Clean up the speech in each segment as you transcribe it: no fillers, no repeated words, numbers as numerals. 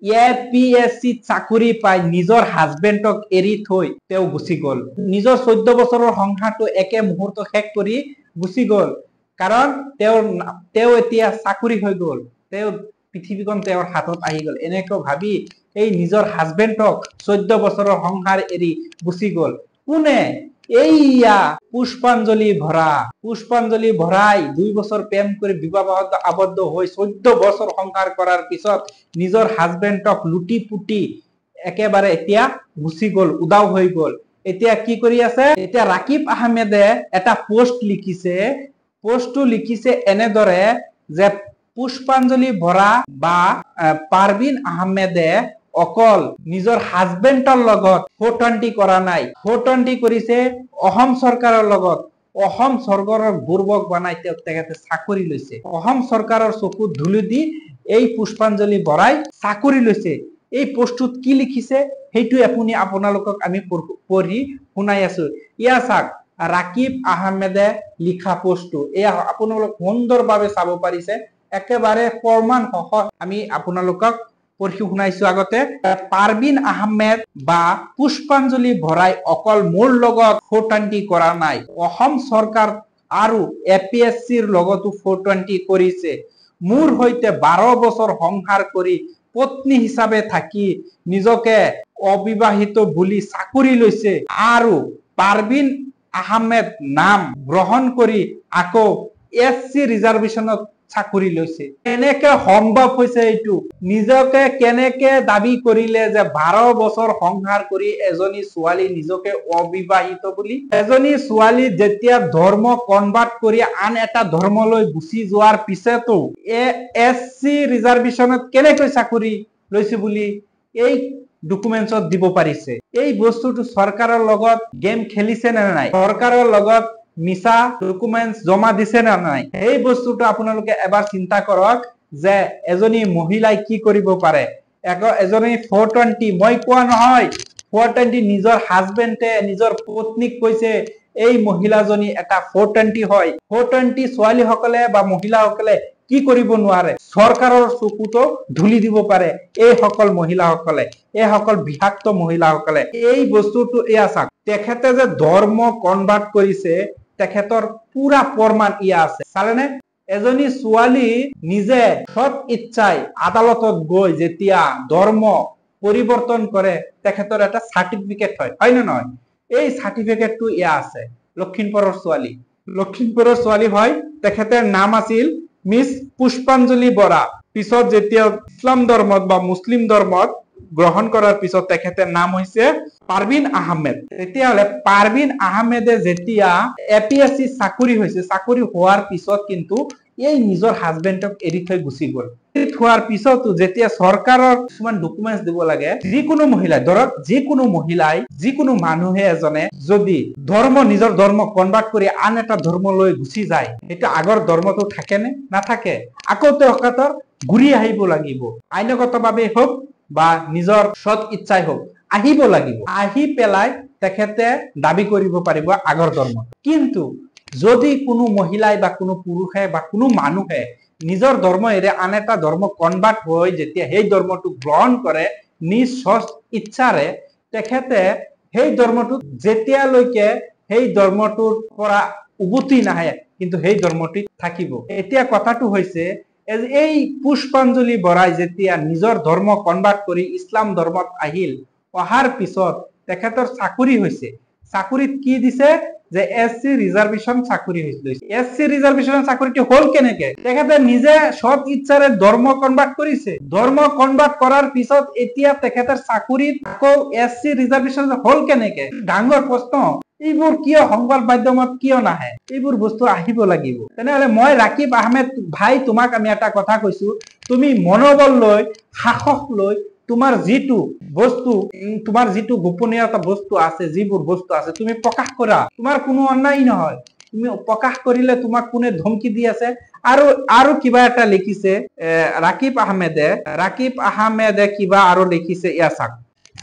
APSC চাকৰি পাই নিজৰ হাজবেণ্ডক এৰি থৈ তেওঁ গুচি গল। নিজৰ 14 বছৰৰ সংসাৰটো একে মুহূৰ্তত শেষ কৰি গুচি গল। কাৰণ তেওঁ এতিয়া চাকৰি হৈ গল, তেওঁ পৃথিৱীখন তেওঁৰ হাতত আহি গল। এনেকৈ ভাবি এই নিজৰ হাজবেণ্ডক 14 বছৰৰ সংসাৰ এৰি গুচি গল। কোনে? এইয়া পুষ্পাঞ্জলি ভৰাই 2 বছৰ প্ৰেম কৰি বিবাহত আবদ্ধ হৈ 14 বছৰ সংসাৰ কৰাৰ পিছত নিজৰ হাজবেণ্ডক লুটি পুটি একেবাৰে এতিয়া গুচি গল, উদাও হৈ গল। এতিয়া কি কৰি আছে? এতিয়া ৰাকিব আহমেদে এটা পোষ্ট লিখিছে। পোষ্টটো লিখিছে এনেদৰে যে পুষ্পাঞ্জলি বৰা বা পাৰবিন আহমেদে অকল নিজৰ হাজবেণ্ডৰ লগত 420 কৰা নাই, 420 কৰিছে অসম চৰকাৰৰ লগত। অসম চৰকাৰৰ বুৰ্বক বনাই তেখেতে চাকৰি লৈছে। অসম চৰকাৰৰ চকুত ধুলি দি এই পুষ্পাঞ্জলি বৰাই চাকৰি লৈছে। এই পোষ্টটোত কি লিখিছে সেইটো আপোনালোকক আমি পঢ়ি শুনাই আছো। ইয়া চাওক, ৰাকিব আহমেদে লিখা পোষ্টটো এয়া আপোনালোক সুন্দৰভাৱে চাব পাৰিছে। একেবাৰে প্ৰমাণ সহ আমি আপোনালোকক পঢ়ি শুনাইছো। আগতে পাৰবিন আহমেদ বা পুষ্পাঞ্জলি বৰাই অকল মোৰ লগত 420 কৰা নাই, অসম চৰকাৰ আৰু APSCৰ লগতো 420 কৰিছে। মোৰ সৈতে 12 বছৰ সংসাৰ কৰি পত্নী হিচাপে থাকি নিজকে অবিবাহিত বুলি চাকৰি লৈছে আৰু পাৰবিন আহমেদ নাম গ্ৰহণ কৰি আকৌ SC ৰিজাৰ্ভেশ্যনত চাকৰি লৈছে। কেনেকে সম্ভৱ হৈছে এইটো? নিজকে কেনেকে দাবী কৰিলে যে 12 বছৰ সংসাৰ কৰি এজনী ছোৱালী নিজকে অবিবাহিত বুলি? এজনী ছোৱালী যেতিয়া ধৰ্ম কনভাৰ্ট কৰি আন এটা ধৰ্মলৈ গুচি যোৱাৰ পিছতো SC ৰিজাৰ্ভেশ্যনত কেনেকৈ চাকৰি লৈছে বুলি এই ডকুমেন্টছত দিব পাৰিছে। এই বস্তুটো চৰকাৰৰ লগত গেম খেলিছে নে নাই? চৰকাৰৰ লগত মিছা ডকুমেন্টছ জমা দিছে নে নাই? এই বস্তুটো আপোনালোকে এবাৰ চিন্তা কৰক যে এজনী মহিলাই কি কৰিব পাৰে। এজনী 420, মই কোৱা নহয়, 420 নিজৰ হাজবেণ্ডে নিজৰ পত্নীক কৈছে এই মহিলাজনী এটা 420 হয়। 420 ছোৱালী সকলে বা মহিলাসকলে কি কৰিব নোৱাৰে? চৰকাৰৰ চকুতো ধুলি দিব পাৰে এই সকল মহিলাসকলে, এই সকল বিষাক্ত মহিলাসকলে। এই বস্তুটো এয়া চাওক, তেখেতে যে ধৰ্ম কনভাৰ্ট কৰিছে তেখেতৰ পুৰা প্ৰমাণ ইয়া আছে। চালেনে? এজনী ছোৱালী নিজে সৎ ইচ্ছাই আদালতত গৈ যেতিয়া ধৰ্ম পৰিৱৰ্তন কৰে তেখেতৰ এটা চাৰ্টিফিকেট হয় নে নহয়? এই চাৰ্টিফিকেটটো ইয়া আছে। লখিমপুৰৰ ছোৱালী হয়। তেখেতৰ নাম আছিল মিছ পুষ্পাঞ্জলি বৰা। পিছত যেতিয়া ইছলাম ধৰ্মত বা মুছলিম ধৰ্মত গ্ৰহণ কৰাৰ পিছত তেখেতৰ নাম হৈছে পাৰবিন আহমেদ। তেতিয়াহ'লে পাৰবিন আহমেদে যেতিয়া APSC চাকৰি হৈছে, চাকৰি হোৱাৰ পিছত কিন্তু এই নিজৰ হাজবেণ্ডক এৰি থৈ গুচি গল। থোৱাৰ পিছতো যেতিয়া চৰকাৰৰ কিছুমান ডকুমেন্টছ দিব লাগে, যিকোনো মহিলাই ধৰক, যিকোনো মহিলাই, যিকোনো মানুহে এজনে যদি নিজৰ ধৰ্ম কনভাৰ্ট কৰি আন এটা ধৰ্মলৈ গুচি যায়, সেইটো আগৰ ধৰ্মটো থাকে নে? নাথাকে। আকৌ তেখেতৰ ঘূৰি আহিব লাগিব। আইনগতভাৱে হওক বা নিজৰ সৎ ইচ্ছাই হওক আহিব লাগিব। আহি পেলাই তেখেতে দাবী কৰিব পাৰিব আগৰ ধৰ্ম। কিন্তু যদি কোনো মহিলাই বা কোনো পুৰুষে বা কোনো মানুহে নিজৰ ধৰ্ম এৰি আন এটা ধৰ্ম কনভাৰ্ট হৈ যেতিয়া সেই ধৰ্মটো গ্ৰহণ কৰে নিজ সৎ ইচ্ছাৰে, তেখেতে সেই ধৰ্মটোত যেতিয়ালৈকে সেই ধৰ্মটোৰ পৰা উভতি নাহে কিন্তু সেই ধৰ্মটি থাকিব। এতিয়া কথাটো হৈছে এই পুষ্পাঞ্জলি বৰাই যেতিয়া নিজৰ ধৰ্ম কনভাৰ্ট কৰি ইছলাম ধৰ্মত আহিল, অহাৰ পিছত তেখেতৰ চাকৰি হৈছে। চাকৰিত কি দিছে যে SC ৰিজাৰ্ভেশ্যন চাকৰি হৈছিল। SC ৰিজাৰ্ভেশ্যন চাকৰিটো হল কেনেকে? তেখেতে নিজে সৎ ইচ্ছাৰে ধৰ্ম কনভাৰ্ট কৰিছে। ধৰ্ম কনভাৰ্ট কৰাৰ পিছত এতিয়া তেখেতৰ চাকৰিত আকৌ SC ৰিজাৰ্ভেশ্যন হল কেনেকে? ডাঙৰ প্ৰশ্ন। এইবোৰ কিয় সংবাদ মাধ্যমত কিয় নাহে? এইবোৰ বস্তু আহিব লাগিব। তেনেহলে মই ৰাকিব আহমেদ ভাই তোমাক আমি এটা কথা কৈছো, তুমি মনোবল লৈ, সাহস লৈ তোমাৰ যিটো বস্তু, তোমাৰ যিটো গোপনীয়তা বস্তু আছে, যিবোৰ বস্তু আছে তুমি প্ৰকাশ কৰা। তোমাৰ কোনো অন্যায় নহয়। তুমি প্ৰকাশ কৰিলে তোমাক কোনে ধমকি দি আছে? আৰু কিবা এটা লিখিছে ৰাকিব আহমেদে কিবা আৰু লিখিছে, ইয়া চাওক,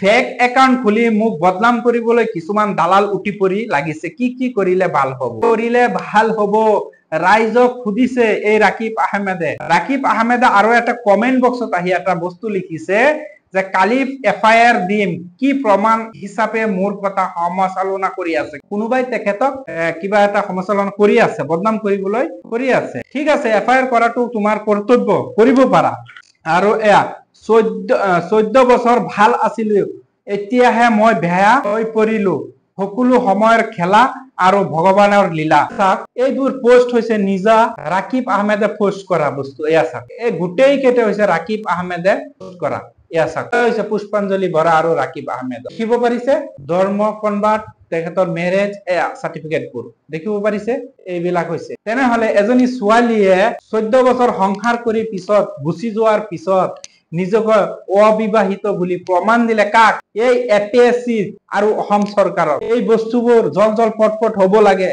ফেক একাউন্ট খুলি মোক বদনাম কৰিবলৈ কিছুমান দালাল উঠি পৰি লাগিছে। কি কৰিলে ভাল হব? ৰাইজক সুধিছে এই ৰাকিব আহমেদে আৰু এটা কমেন্ট বক্সত আহি এটা বস্তু লিখিছে যে কালি এফআইআৰ দিম কি প্ৰমাণ হিচাপে মোৰ কথা সমালোচনা কৰি আছে কোনোবাই তেখেতক কিবা এটা সমালোচনা কৰি আছে বদনাম কৰিবলৈ কৰি আছে ঠিক আছে এফআইআৰ কৰাটো তোমাৰ কৰ্তব্য কৰিব পাৰা আৰু এয়া 14 বছৰ ভাল আছিল এতিয়াহে মই বেয়া হৈ পৰিলো সকলো সময়ৰ খেলা আৰু ভগৱানৰ লীলা এইবোৰ পোষ্ট হৈছে নিজা ৰাকিব আহমেদে পোষ্ট কৰা বস্তু এয়া চাওক এই গোটেই কেইটা হৈছে ৰাকিব আহমেদে পোষ্ট কৰা এয়া চাওক হৈছে পুষ্পাঞ্জলি বৰা আৰু ৰাকিব আহমেদ দেখিব পাৰিছে ধৰ্ম কনভাৰ্ট তেখেতৰ মেৰেজ এয়া সাৰ্টিফিকেট বোৰ দেখিব পাৰিছে এইবিলাক হৈছে তেনেহলে এজনী ছোৱালীয়ে 14 বছৰ সংসাৰ কৰি পিছত গুচি যোৱাৰ পিছত নিজক অবিবাহিত বুলি প্ৰমাণ দিলে কাক এই এপিএসসি আৰু অসম চৰকাৰৰ এই বস্তুবোৰ জল পটপট হ'ব লাগে